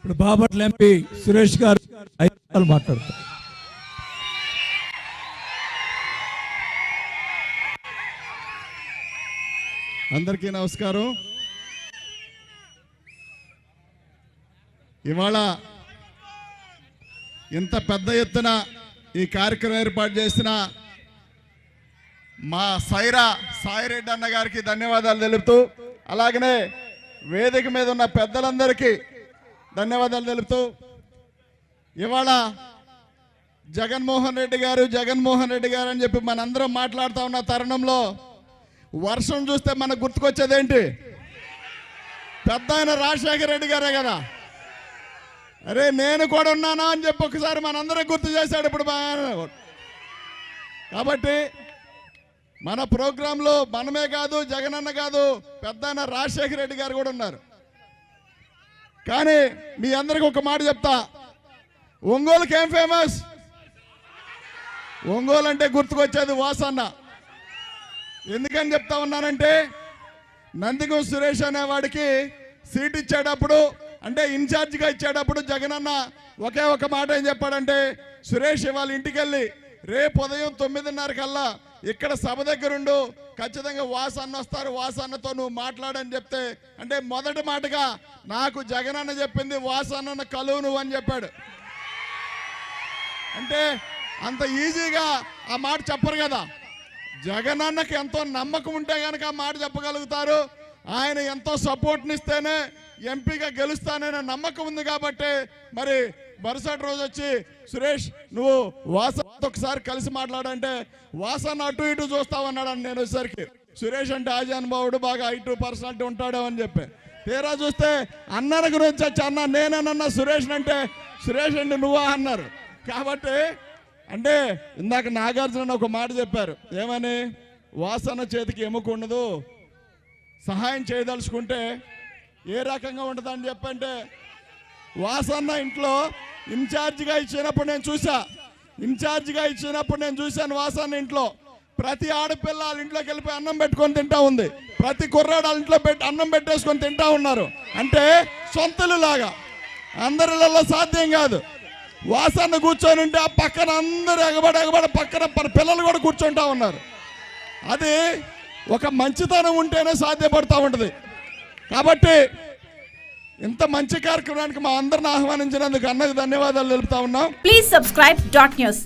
ఇప్పుడు బాపట్ల ఎంపీ సురేష్ గారు 5 నిమిషాలు మాట్లాడతారు. అందరికీ నమస్కారం. ఇవాళ ఇంత పెద్ద ఎత్తున ఈ కార్యక్రమం ఏర్పాటు చేసిన మా సాయిరెడ్డి అన్న గారికి ధన్యవాదాలు తెలుపుతూ, అలాగనే వేదిక మీద ఉన్న పెద్దలందరికీ ధన్యవాదాలు తెలుపుతూ, ఇవాళ జగన్మోహన్ రెడ్డి గారు అని చెప్పి మనందరం మాట్లాడుతూ ఉన్న తరుణంలో వర్షం చూస్తే మనకు గుర్తుకొచ్చేది ఏంటి? పెద్ద ఆయన రాజశేఖర రెడ్డి గారే కదా. అరే నేను కూడా ఉన్నానా అని చెప్పి ఒకసారి మనందరం గుర్తు చేశాడు ఇప్పుడు. కాబట్టి మన ప్రోగ్రాంలో మనమే కాదు, జగనన్న కాదు, పెద్ద ఆయన రాజశేఖర రెడ్డి గారు కూడా ఉన్నారు. కానీ మీ అందరికి ఒక మాట చెప్తా, ఒంగోలుకి ఏం ఫేమస్? ఒంగోలు అంటే గుర్తుకొచ్చేది వాసన్న. ఎందుకని చెప్తా ఉన్నానంటే, నందిగం సురేష్ అనేవాడికి సీట్ ఇచ్చేటప్పుడు, అంటే ఇన్ఛార్జిగా ఇచ్చేటప్పుడు జగనన్న ఒకే ఒక మాట ఏం చెప్పాడంటే, సురేష్ ఇవాళ ఇంటికి వెళ్ళి రేపు ఉదయం 9:30 కల్లా ఇక్కడ సభ దగ్గరుండు, ఖచ్చితంగా వాసన్న వస్తారు, వాసన్నతో నువ్వు మాట్లాడని చెప్తే, అంటే మొదటి మాటగా నాకు జగనన్న చెప్పింది వాసన్న కలువు నువ్వు అని చెప్పాడు. అంటే అంత ఈజీగా ఆ మాట చెప్పరు కదా. జగనన్నకి ఎంతో నమ్మకం ఉంటే కనుక ఆ మాట చెప్పగలుగుతారు. ఆయన ఎంతో సపోర్ట్నిస్తేనే ఎంపీగా గెలుస్తాననే నమ్మకం ఉంది. కాబట్టి మరి మరుసటి రోజు వచ్చి సురేష్ నువ్వు వాసనతో ఒకసారి కలిసి మాట్లాడంటే వాసన అటు ఇటు చూస్తావన్నాడు. నేను వచ్చేసరికి సురేష్ అంటే ఆజానుభావుడు, బాగా హైట్ పర్సనాలిటీ ఉంటాడు అని చెప్పి, తీరా చూస్తే అన్నల గురించి వచ్చి అన్న నేనన్నా సురేష్ అంటే సురేష్ అంటే నువ్వా అన్నారు. కాబట్టి అంటే ఇందాక నాగార్జున ఒక మాట చెప్పారు, ఏమని? వాసన చేతికి ఎముక ఉండదు, సహాయం చేయదలుచుకుంటే ఏ రకంగా ఉంటుందని చెప్పంటే, వాసన్న ఇంట్లో ఇన్ఛార్జిగా ఇచ్చినప్పుడు నేను చూశాను వాసన్న ఇంట్లో ప్రతి ఆడపిల్ల వాళ్ళ ఇంట్లోకి వెళ్ళిపోయి అన్నం పెట్టుకొని తింటా ఉంది, ప్రతి కుర్రాడు వాళ్ళ ఇంట్లో అన్నం పెట్టేసుకొని తింటా ఉన్నారు. అంటే సొంతలు లాగా అందరిలో సాధ్యం కాదు. వాసన్న కూర్చొని ఉంటే ఆ పక్కన అందరూ ఎగబడి పక్కన పిల్లలు కూడా కూర్చుంటా ఉన్నారు. అది ఒక మంచితనం ఉంటేనే సాధ్యపడుతూ ఉంటుంది. కాబట్టి ఇంత మంచి కార్యక్రమానికి మా అందరిని ఆహ్వానించినందుకు అన్నకు ధన్యవాదాలు తెలుపుతా ఉన్నాం. Please subscribe .news.